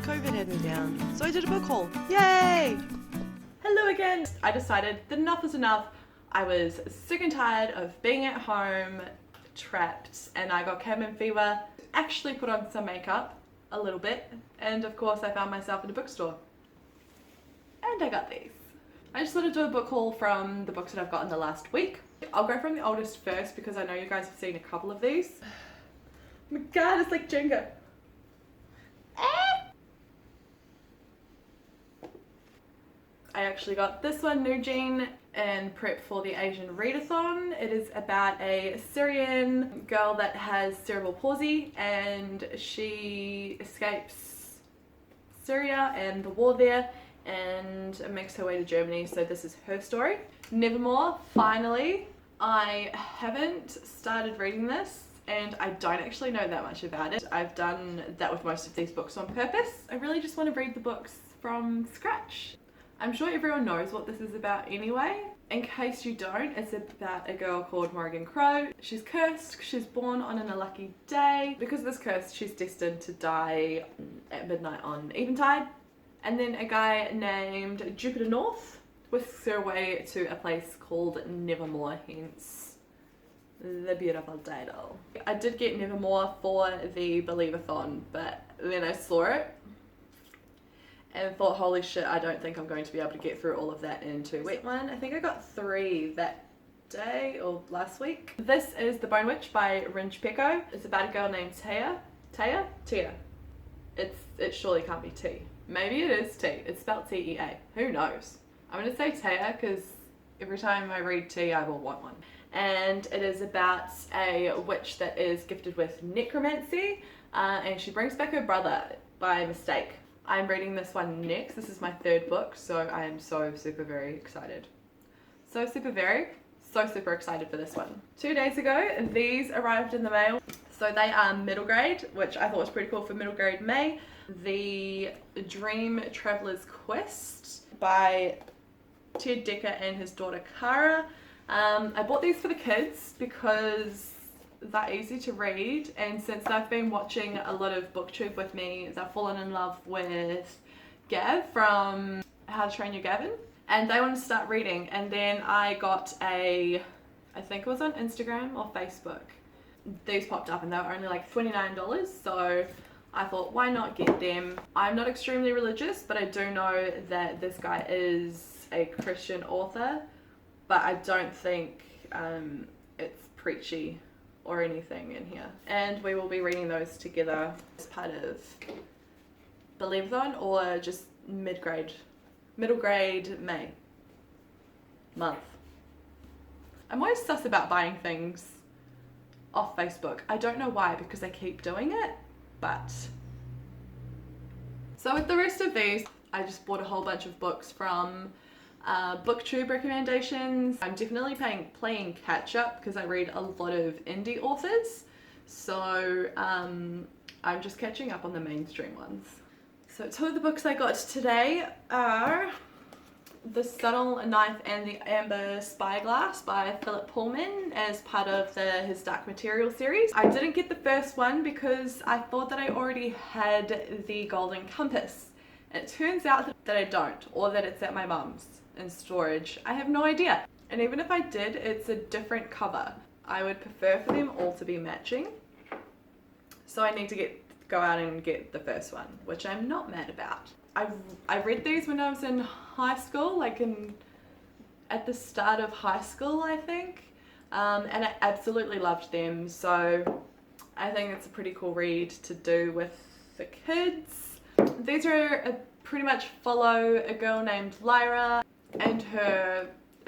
COVID had me down, so I did a book haul. Yay! Hello again. I decided that enough is enough. I was sick and tired of being at home, trapped, and I got cabin fever. Actually put on some makeup, a little bit, and of course I found myself in a bookstore. And I got these. I just thought I'd do a book haul from the books that I've got in the last week. I'll go from the oldest first because I know you guys have seen a couple of these. Oh my god, it's like Jenga. I actually got this one, New Jean, in prep for the Asian Readathon. It is about a Syrian girl that has cerebral palsy and she escapes Syria and the war there and makes her way to Germany, so this is her story. Nevermore, finally. I haven't started reading this and I don't actually know that much about it. I've done that with most of these books on purpose. I really just want to read the books from scratch. I'm sure everyone knows what this is about anyway. In case you don't, it's about a girl called Morrigan Crow. She's cursed, she's born on an unlucky day. Because of this curse, she's destined to die at midnight on Eventide. And then a guy named Jupiter North whisks her away to a place called Nevermore, hence the beautiful title. I did get Nevermore for the Believathon, but then I saw it and thought, holy shit, I don't think I'm going to be able to get through all of that in 2 weeks. I think I got 3 that day or last week. This is The Bone Witch by Rinch Peko. It's about a girl named Tia. It surely can't be T. Maybe it is T. It's spelled T-E-A. Who knows? I'm going to say Tia because every time I read T, I will want one. And it is about a witch that is gifted with necromancy and she brings back her brother by mistake. I'm reading this one next. This is my 3rd book, so I am so super very excited. So super excited for this one. 2 days ago, these arrived in the mail. So they are middle grade, which I thought was pretty cool for middle grade May. The Dream Traveler's Quest by Ted Dekker and his daughter Cara. I bought these for the kids because they're easy to read, and since they've been watching a lot of booktube with me, they've fallen in love with Gav from How to Train Your Gavin, and they want to start reading. And then I got I think it was on Instagram or Facebook, these popped up and they were only like $29, so I thought, why not get them? I'm not extremely religious, but I do know that this guy is a Christian author, but I don't think it's preachy or anything in here. And we will be reading those together as part of Believathon or just middle grade May month. I'm always sus about buying things off Facebook. I don't know why, because I keep doing it, but. So with the rest of these, I just bought a whole bunch of books from booktube recommendations. I'm definitely playing catch up because I read a lot of indie authors, so I'm just catching up on the mainstream ones. So 2 of the books I got today are The Subtle Knife and the Amber Spyglass by Philip Pullman as part of his Dark Material series. I didn't get the first one because I thought that I already had the Golden Compass. It turns out that I don't, or that it's at my mum's in storage. I have no idea. And even if I did, it's a different cover. I would prefer for them all to be matching. So I need to go out and get the first one, which I'm not mad about. I read these when I was in high school, like at the start of high school, I think. And I absolutely loved them. So I think it's a pretty cool read to do with the kids. These are pretty much follow a girl named Lyra and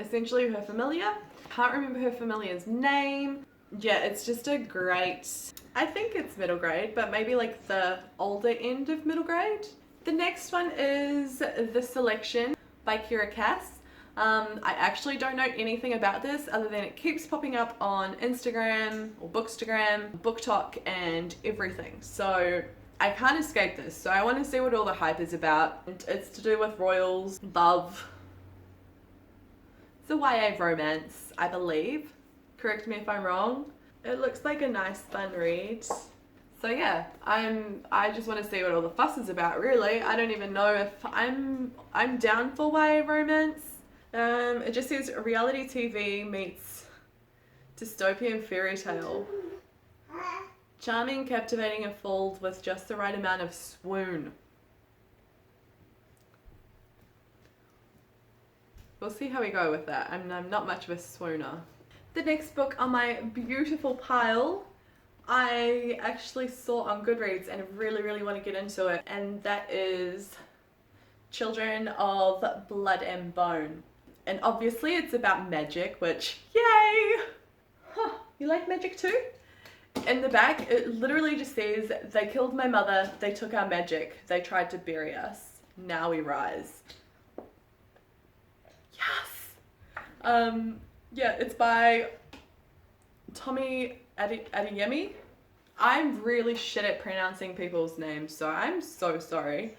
essentially her familiar. Can't remember her familiar's name. Yeah, it's just a great, I think it's middle grade, but maybe like the older end of middle grade. The next one is The Selection by Kira Cass. I actually don't know anything about this other than it keeps popping up on Instagram or Bookstagram, BookTok, and everything. So I can't escape this. So I want to see what all the hype is about. It's to do with royals, love. It's a YA romance, I believe. Correct me if I'm wrong. It looks like a nice fun read. So So yeah, I just want to see what all the fuss is about, really. I don't even know if I'm down for YA romance. It just says reality TV meets dystopian fairy tale. Charming, captivating, and filled with just the right amount of swoon. We'll see how we go with that. I'm not much of a swooner. The next book on my beautiful pile, I actually saw on Goodreads and really, really want to get into it, and that is Children of Blood and Bone. And obviously it's about magic, which, yay! Huh, you like magic too? In the back, it literally just says, they killed my mother, they took our magic, they tried to bury us, now we rise. Yes! Yeah, it's by Tommy Adeyemi. I'm really shit at pronouncing people's names, so I'm so sorry.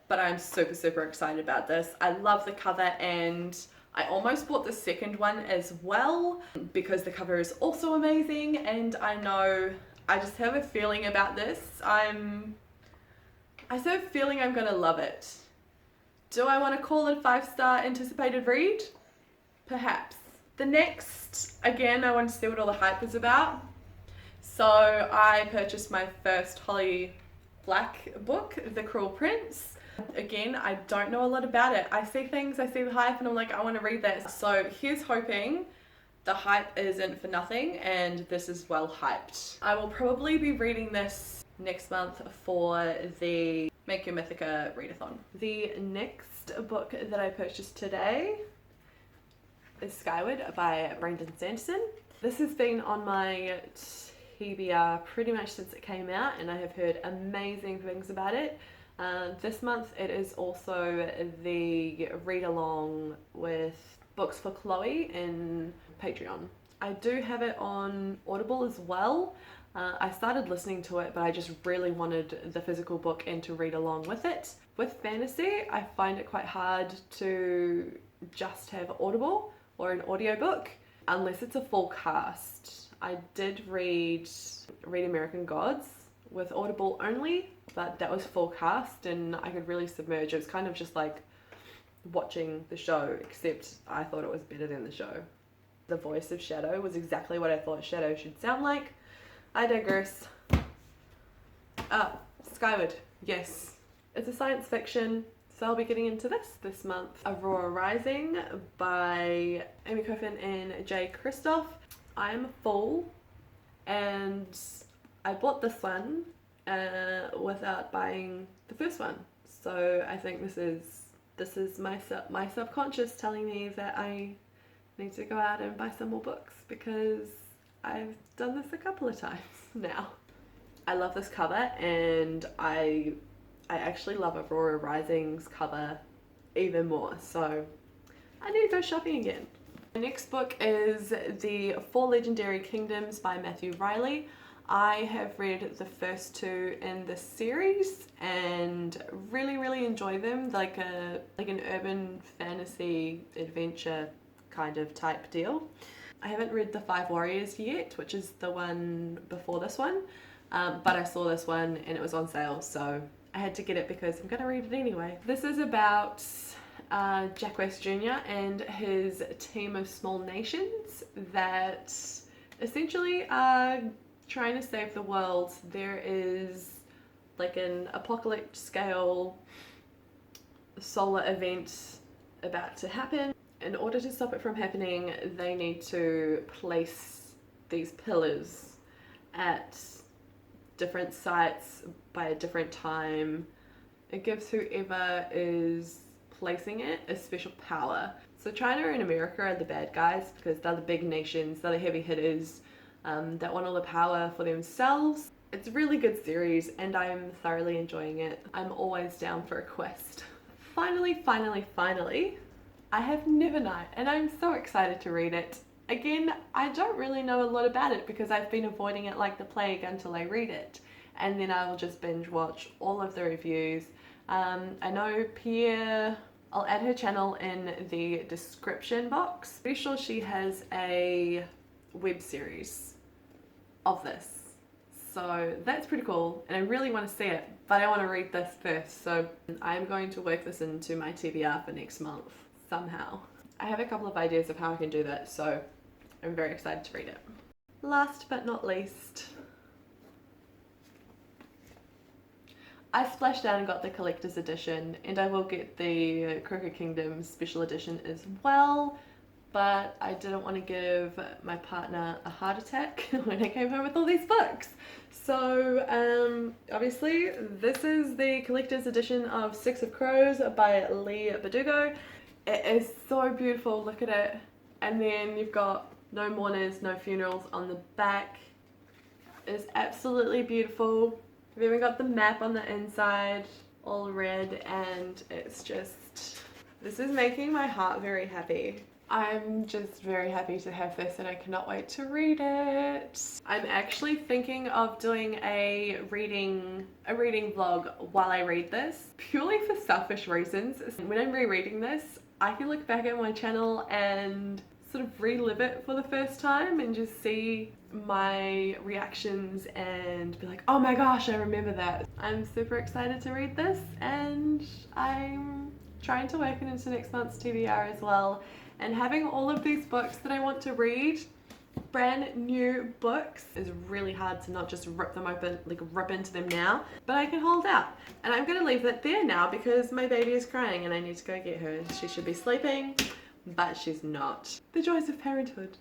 But I'm super, super excited about this. I love the cover, and I almost bought the second one as well because the cover is also amazing, and I just have a feeling about this. I just have a feeling I'm gonna love it. Do I want to call it a 5-star anticipated read? Perhaps. The next, again, I want to see what all the hype is about. So I purchased my first Holly Black book, The Cruel Prince. Again, I don't know a lot about it. I see things, I see the hype, and I'm like, I want to read this. So here's hoping the hype isn't for nothing and this is well hyped. I will probably be reading this next month for the Make Your Mythica readathon. The next book that I purchased today is Skyward by Brandon Sanderson. This has been on my TBR pretty much since it came out, and I have heard amazing things about it. This month it is also the read along with Books for Chloe in Patreon. I do have it on Audible as well. I started listening to it, but I just really wanted the physical book and to read along with it. With fantasy, I find it quite hard to just have Audible or an audiobook unless it's a full cast. I did read American Gods with Audible only, but that was full cast and I could really submerge. It was kind of just like watching the show, except I thought it was better than the show. The voice of Shadow was exactly what I thought Shadow should sound like. I digress. Skyward, yes. It's a science fiction, so I'll be getting into this month. Aurora Rising by Amy Coffin and Jay Kristoff. I'm a fool, and I bought this one without buying the first one. So I think this is my subconscious telling me that I need to go out and buy some more books because I've done this a couple of times now. I love this cover, and I actually love Aurora Rising's cover even more, so I need to go shopping again. The next book is The Four Legendary Kingdoms by Matthew Riley. I have read the first two in the series and really enjoy them, like an urban fantasy adventure kind of type deal. I haven't read The Five Warriors yet, which is the one before this one, but I saw this one and it was on sale, so I had to get it because I'm gonna read it anyway. This is about Jack West Jr. and his team of small nations that essentially are trying to save the world. There is like an apocalypse scale solar event about to happen. In order to stop it from happening, they need to place these pillars at different sites by a different time. It gives whoever is placing it a special power. So China and America are the bad guys because they're the big nations, they're the heavy hitters that want all the power for themselves. It's a really good series and I'm thoroughly enjoying it. I'm always down for a quest. Finally, I have Nevernight and I'm so excited to read it. Again, I don't really know a lot about it because I've been avoiding it like the plague until I read it. And then I will just binge watch all of the reviews. I know Pierre, I'll add her channel in the description box. Pretty sure she has a web series of this. So that's pretty cool, and I really want to see it, but I want to read this first. So I'm going to work this into my TBR for next month somehow. I have a couple of ideas of how I can do that, so I'm very excited to read it. Last but not least, I splashed down and got the collector's edition, and I will get the Crooked Kingdom special edition as well, but I didn't want to give my partner a heart attack when I came home with all these books. So obviously this is the collector's edition of Six of Crows by Lee Bardugo. It is so beautiful, look at it. And then you've got no mourners, no funerals on the back. It's absolutely beautiful. We've even got the map on the inside, all red, and it's just, this is making my heart very happy. I'm just very happy to have this and I cannot wait to read it. I'm actually thinking of doing a reading vlog while I read this, purely for selfish reasons. When I'm rereading this, I can look back at my channel and sort of relive it for the first time and just see my reactions and be like, oh my gosh, I remember that. I'm super excited to read this, and I'm trying to work it into next month's TBR as well. And having all of these books that I want to read, brand new books, is really hard to not just rip them open, like rip into them now, but I can hold out. And I'm gonna leave that there now because my baby is crying and I need to go get her. She should be sleeping, but she's not. The joys of parenthood.